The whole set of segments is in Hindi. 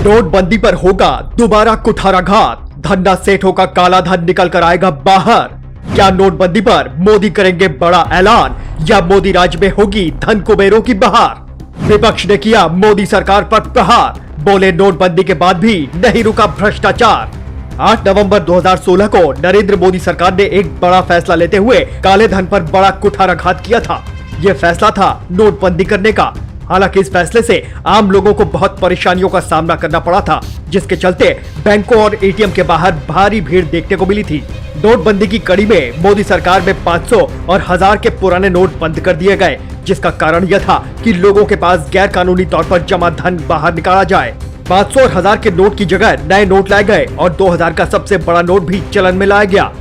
नोटबंदी पर होगा दोबारा कुठाराघात, धन्ना सेठों का काला धन निकल कर आएगा बाहर। क्या नोटबंदी पर मोदी करेंगे बड़ा ऐलान या मोदी राज में होगी धन कुबेरों की बहार? विपक्ष ने किया मोदी सरकार पर प्रहार, बोले नोटबंदी के बाद भी नहीं रुका भ्रष्टाचार। 8 नवंबर 2016 को नरेंद्र मोदी सरकार ने एक बड़ा फैसला लेते हुए काले धन पर बड़ा कुठाराघात किया था। यह फैसला था नोटबंदी करने का। हालांकि इस फैसले से आम लोगों को बहुत परेशानियों का सामना करना पड़ा था, जिसके चलते बैंकों और एटीएम के बाहर भारी भीड़ देखने को मिली थी। नोटबंदी की कड़ी में मोदी सरकार में 500 और 1000 के पुराने नोट बंद कर दिए गए, जिसका कारण यह था कि लोगों के पास गैर कानूनी तौर पर जमा धन बाहर निकाला जाए। 500 और 1000 के नोट की जगह नए नोट लाए गए और 2000 का सबसे बड़ा नोट भी चलन में लाया गया।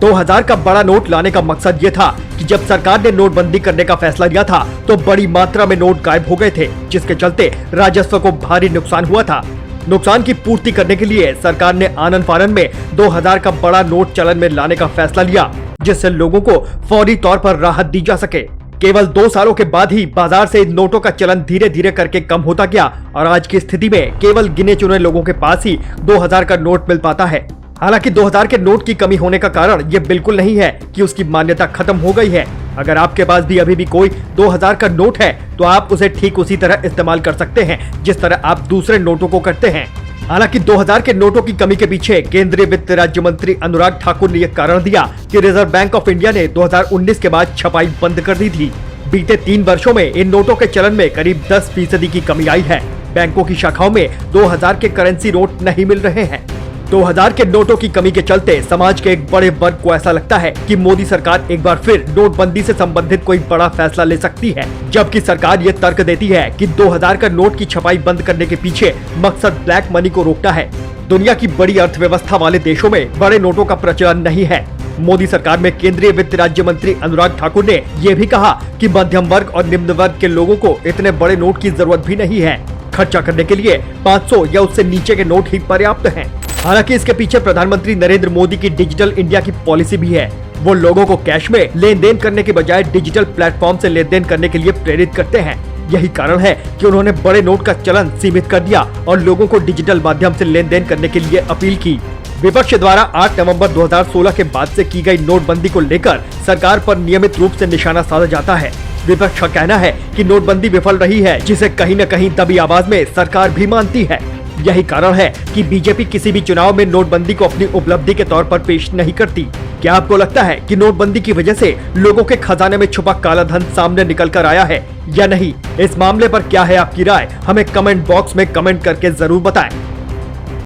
2000 का बड़ा नोट लाने का मकसद ये था कि जब सरकार ने नोटबंदी करने का फैसला लिया था तो बड़ी मात्रा में नोट गायब हो गए थे, जिसके चलते राजस्व को भारी नुकसान हुआ था। नुकसान की पूर्ति करने के लिए सरकार ने आनन फानन में 2000 का बड़ा नोट चलन में लाने का फैसला लिया, जिससे लोगों को फौरी तौर पर राहत दी जा सके। केवल 2 सालों के बाद ही बाजार से इन नोटों का चलन धीरे धीरे करके कम होता गया और आज की स्थिति में केवल गिने चुने लोगों के पास ही 2000 का नोट मिल पाता है। हालांकि 2000 के नोट की कमी होने का कारण ये बिल्कुल नहीं है कि उसकी मान्यता खत्म हो गई है। अगर आपके पास भी अभी भी कोई 2000 का नोट है तो आप उसे ठीक उसी तरह इस्तेमाल कर सकते हैं जिस तरह आप दूसरे नोटों को करते हैं। हालांकि 2000 के नोटों की कमी के पीछे केंद्रीय वित्त राज्य मंत्री अनुराग ठाकुर ने यह कारण दिया कि रिजर्व बैंक ऑफ इंडिया ने 2019 के बाद छपाई बंद कर दी थी। बीते 3 वर्षों में इन नोटों के चलन में करीब 10% की कमी आई है। बैंकों की शाखाओं में 2000 के करेंसी नोट नहीं मिल रहे हैं। 2000 के नोटों की कमी के चलते समाज के एक बड़े वर्ग को ऐसा लगता है कि मोदी सरकार एक बार फिर नोटबंदी से संबंधित कोई बड़ा फैसला ले सकती है, जबकि सरकार ये तर्क देती है कि 2000 का नोट की छपाई बंद करने के पीछे मकसद ब्लैक मनी को रोकना है। दुनिया की बड़ी अर्थव्यवस्था वाले देशों में बड़े नोटों का प्रचलन नहीं है। मोदी सरकार में केंद्रीय वित्त राज्य मंत्री अनुराग ठाकुर ने यह भी कहा कि मध्यम वर्ग और निम्न वर्ग के लोगों को इतने बड़े नोट की जरूरत भी नहीं है। खर्चा करने के लिए 500 या उससे नीचे के नोट ही पर्याप्त हैं। हालांकि इसके पीछे प्रधानमंत्री नरेंद्र मोदी की डिजिटल इंडिया की पॉलिसी भी है। वो लोगों को कैश में लेन देन करने के बजाय डिजिटल प्लेटफॉर्म से लेन देन करने के लिए प्रेरित करते हैं। यही कारण है कि उन्होंने बड़े नोट का चलन सीमित कर दिया और लोगों को डिजिटल माध्यम से लेन देन करने के लिए अपील की। विपक्ष द्वारा 8 नवंबर 2016 के बाद से की गई नोटबंदी को लेकर सरकार पर नियमित रूप से निशाना साधा जाता है। विपक्ष का कहना है कि नोटबंदी विफल रही है, जिसे कहीं न कहीं दबी आवाज में सरकार भी मानती है। यही कारण है कि बीजेपी किसी भी चुनाव में नोटबंदी को अपनी उपलब्धि के तौर पर पेश नहीं करती। क्या आपको लगता है कि नोटबंदी की वजह से लोगों के खजाने में छुपा काला धन सामने निकल कर आया है या नहीं? इस मामले पर क्या है आपकी राय? हमें कमेंट बॉक्स में कमेंट करके जरूर बताएं।